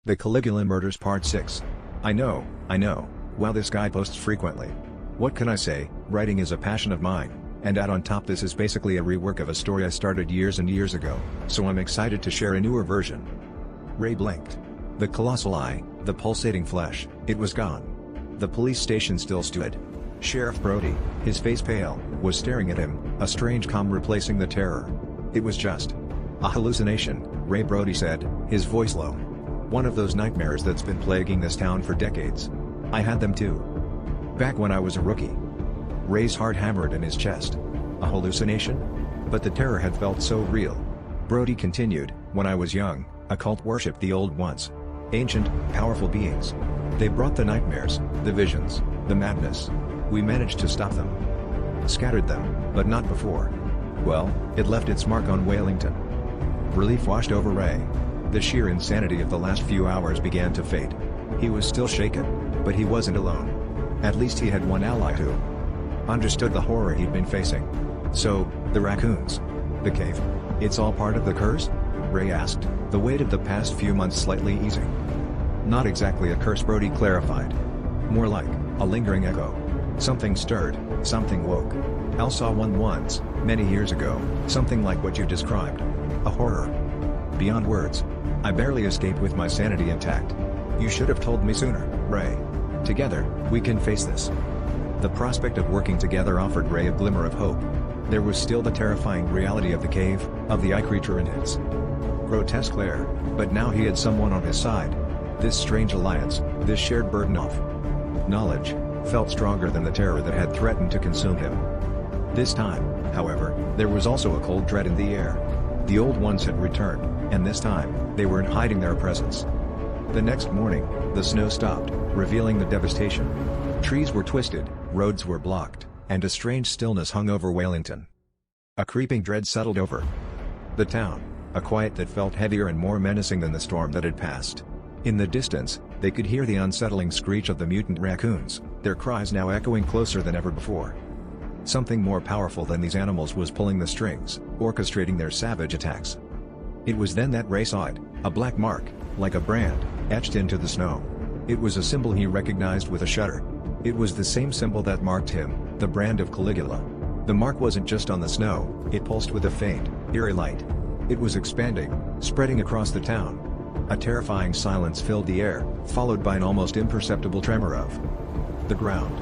The Caligula Murders Part 6. I know. Wow, this guy posts frequently. What can I say, writing is a passion of mine, and add on top this is basically a rework of a story I started years and years ago, so I'm excited to share a newer version. Ray blinked. The colossal eye, the pulsating flesh, it was gone. The police station still stood. Sheriff Brody, his face pale, was staring at him, a strange calm replacing the terror. It was just a hallucination, Ray Brody said, his voice low. One of those nightmares that's been plaguing this town for decades. I had them too. Back when I was a rookie. Ray's heart hammered in his chest. A hallucination? But the terror had felt so real. Brody continued, when I was young, a cult worshipped the old ones. Ancient, powerful beings. They brought the nightmares, the visions, the madness. We managed to stop them. Scattered them, but not before. Well, it left its mark on Wellington. Relief washed over Ray. The sheer insanity of the last few hours began to fade. He was still shaken, but he wasn't alone. At least he had one ally who understood the horror he'd been facing. So, the raccoons. The cave. It's all part of the curse? Ray asked, the weight of the past few months slightly easing. Not exactly a curse, Brody clarified. More like a lingering echo. Something stirred, something woke. Al saw one once, many years ago, something like what you described. A horror. Beyond words. I barely escaped with my sanity intact. You should have told me sooner, Ray. Together, we can face this. The prospect of working together offered Ray a glimmer of hope. There was still the terrifying reality of the cave, of the eye creature and its grotesque lair, but now he had someone on his side. This strange alliance, this shared burden of knowledge, felt stronger than the terror that had threatened to consume him. This time, however, there was also a cold dread in the air. The old ones had returned, and this time, they weren't hiding their presence. The next morning, the snow stopped, revealing the devastation. Trees were twisted, roads were blocked, and a strange stillness hung over Wellington. A creeping dread settled over the town, a quiet that felt heavier and more menacing than the storm that had passed. In the distance, they could hear the unsettling screech of the mutant raccoons, their cries now echoing closer than ever before. Something more powerful than these animals was pulling the strings, orchestrating their savage attacks. It was then that Ray saw it, a black mark, like a brand, etched into the snow. It was a symbol he recognized with a shudder. It was the same symbol that marked him, the brand of Caligula. The mark wasn't just on the snow, it pulsed with a faint, eerie light. It was expanding, spreading across the town. A terrifying silence filled the air, followed by an almost imperceptible tremor of the ground.